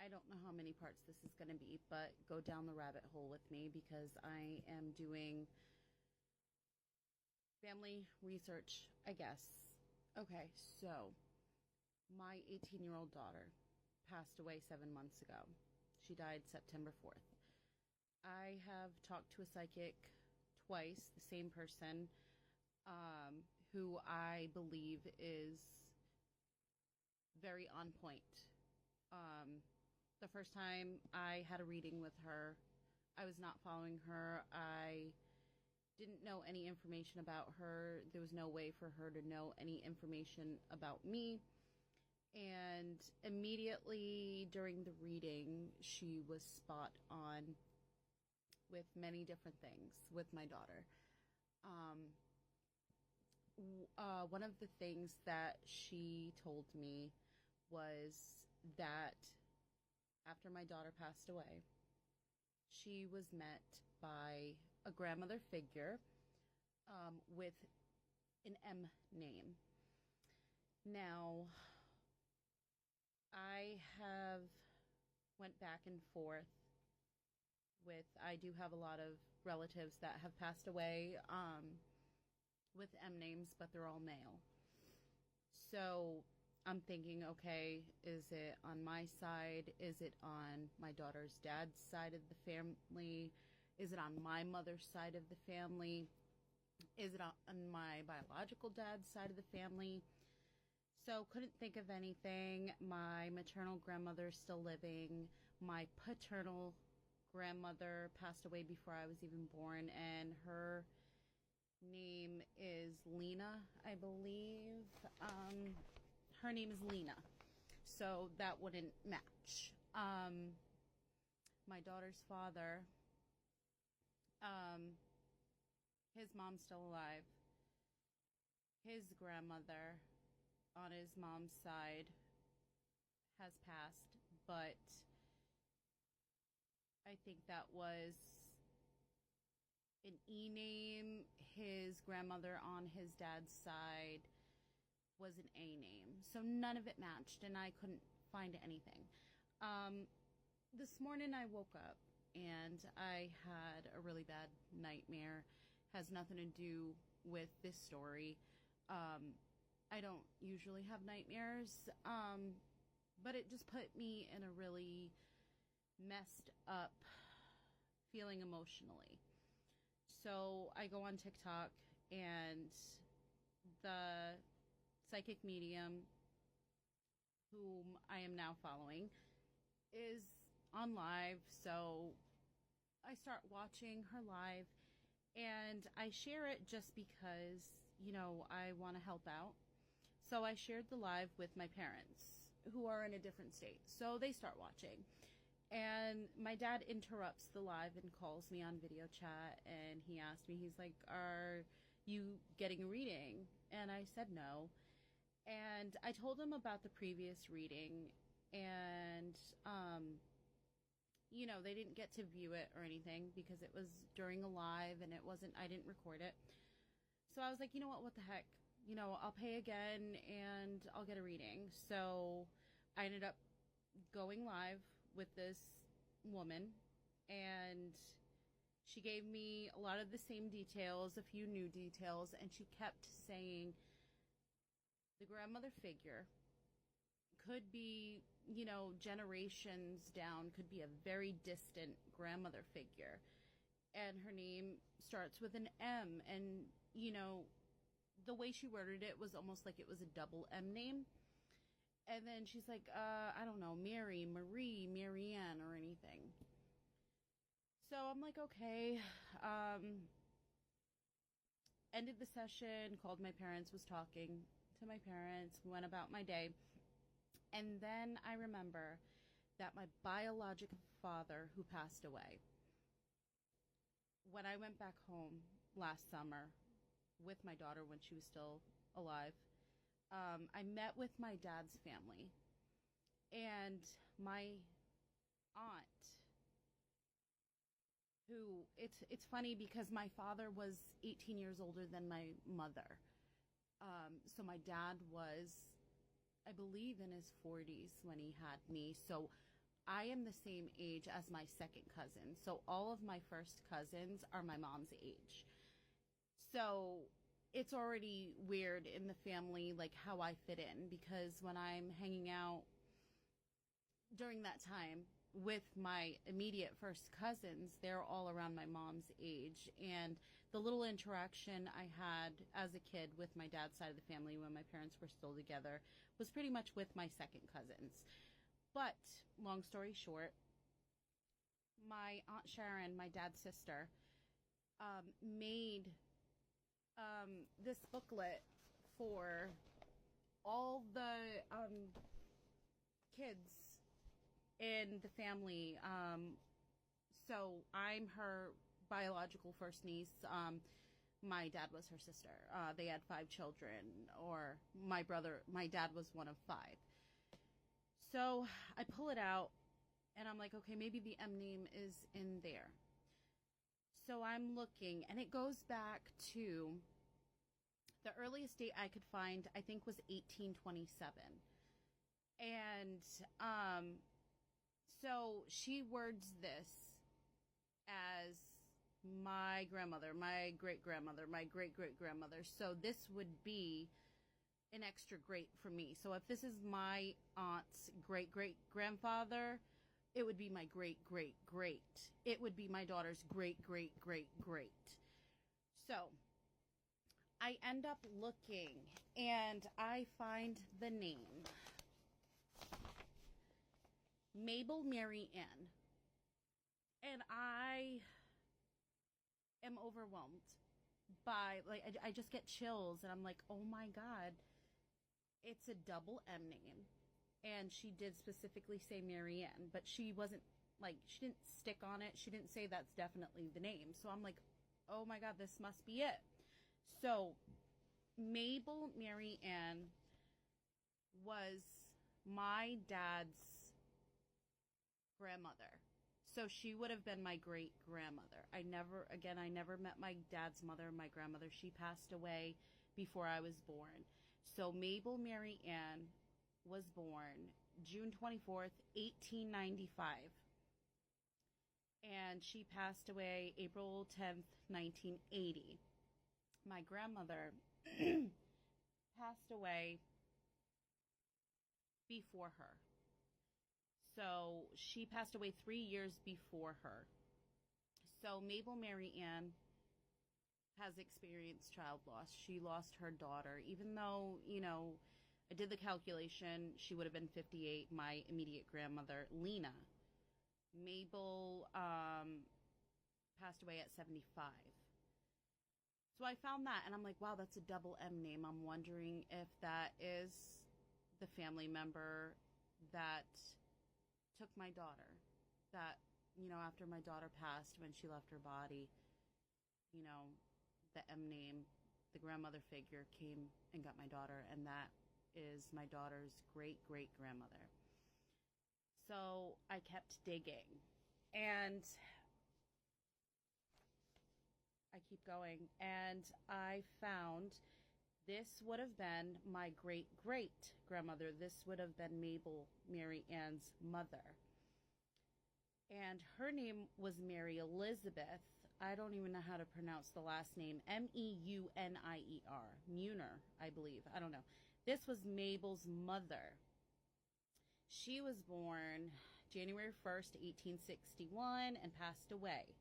I don't know how many parts this is going to be, but go down the rabbit hole with me because I am doing family research, I guess. Okay, so my 18-year-old daughter passed away 7 months ago. She died September 4th. I have talked to a psychic twice, the same person, who I believe is very on point. The first time I had a reading with her, I was not following her. I didn't know any information about her. There was no way for her to know any information about me. And immediately during the reading, she was spot on with many different things with my daughter. One of the things that she told me was that after my daughter passed away, she was met by a grandmother figure with an M name. Now, I have went back and forth I do have a lot of relatives that have passed away with M names, but they're all male. So I'm thinking, okay, is it on my side? Is it on my daughter's dad's side of the family? Is it on my mother's side of the family? Is it on my biological dad's side of the family? So couldn't think of anything. My maternal grandmother's still living. My paternal grandmother passed away before I was even born, and her name is Lena, I believe. Her name is Lena, so that wouldn't match. My daughter's father, his mom's still alive. His grandmother on his mom's side has passed, but I think that was an E name. His grandmother on his dad's side was an A name. So none of it matched, and I couldn't find anything. This morning I woke up, and I had a really bad nightmare. Has nothing to do with this story. I don't usually have nightmares, but it just put me in a really messed up feeling emotionally. So I go on TikTok, and the psychic medium whom I am now following is on live, so I start watching her live, and I share it just because, I want to help out. So I shared the live with my parents, who are in a different state, so they start watching. And my dad interrupts the live and calls me on video chat, and he asked me, he's like, "Are you getting a reading?" And I said no. And I told him about the previous reading, and, they didn't get to view it or anything because it was during a live and I didn't record it. So I was like, you know what the heck? I'll pay again and I'll get a reading. So I ended up going live with this woman, and she gave me a lot of the same details, a few new details, and she kept saying the grandmother figure could be, generations down, could be a very distant grandmother figure. And her name starts with an M, and, the way she worded it was almost like it was a double M name. And then she's like, I don't know, Mary, Marie, Marianne, or anything. So I'm like, okay. Ended the session, called my parents, was talking to my parents, went about my day. And then I remember that my biological father, who passed away, when I went back home last summer with my daughter when she was still alive, I met with my dad's family, and my aunt, who, it's funny because my father was 18 years older than my mother. So my dad was, I believe, in his 40s when he had me. So I am the same age as my second cousin. So all of my first cousins are my mom's age. So it's already weird in the family, like how I fit in, because when I'm hanging out during that time with my immediate first cousins, they're all around my mom's age. And the little interaction I had as a kid with my dad's side of the family when my parents were still together was pretty much with my second cousins. But long story short, my Aunt Sharon, my dad's sister, made this booklet for all the kids in the family. So I'm her biological first niece. My dad was her sister. They had 5 children, or my dad was one of 5. So I pull it out, and I'm like, okay, maybe the M name is in there. So I'm looking, and it goes back to the earliest date I could find, I think, was 1827. And so she words this as my grandmother, my great-grandmother, my great-great-grandmother. So this would be an extra great for me. So if this is my aunt's great-great-grandfather, it would be my great-great-great. It would be my daughter's great-great-great-great. So I end up looking, and I find the name Mabel Mary Ann. And I am overwhelmed by, like, I just get chills, and I'm like, oh my God, it's a double M name. And she did specifically say Mary Ann, but she wasn't, like, she didn't stick on it. She didn't say that's definitely the name. So I'm like, oh my God, this must be it. So Mabel Mary Ann was my dad's grandmother. So she would have been my great grandmother. I never met my dad's mother, my grandmother. She passed away before I was born. So Mabel Mary Ann was born June 24th, 1895. And she passed away April 10th, 1980. My grandmother passed away before her. So she passed away 3 years before her. So Mabel Mary Ann has experienced child loss. She lost her daughter. Even though, I did the calculation, she would have been 58, my immediate grandmother, Lena. Mabel passed away at 75. So I found that, and I'm like, wow, that's a double M name. I'm wondering if that is the family member that took my daughter. That, after my daughter passed, when she left her body, the M name, the grandmother figure came and got my daughter, and that is my daughter's great-great-grandmother. So I kept digging, and I keep going, and I found this would have been my great-great-grandmother. This would have been Mabel Mary Ann's mother. And her name was Mary Elizabeth. I don't even know how to pronounce the last name. Meunier. Muner, I believe. I don't know. This was Mabel's mother. She was born January 1st, 1861, and passed away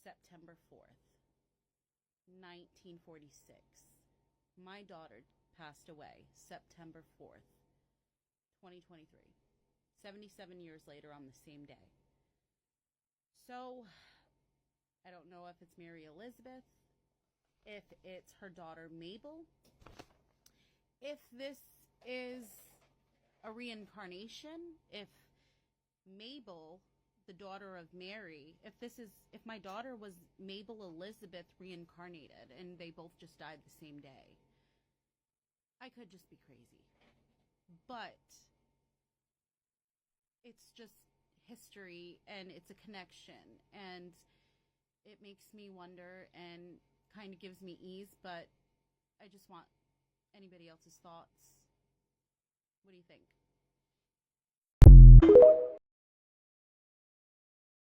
September 4th, 1946. My daughter passed away September 4th, 2023. 77 years later on the same day. So I don't know if it's Mary Elizabeth, if it's her daughter Mabel, if this is a reincarnation, if Mabel, the daughter of Mary, if my daughter was Mabel Elizabeth reincarnated and they both just died the same day. I could just be crazy. But it's just history, and it's a connection, and it makes me wonder and kind of gives me ease, but I just want anybody else's thoughts. What do you think?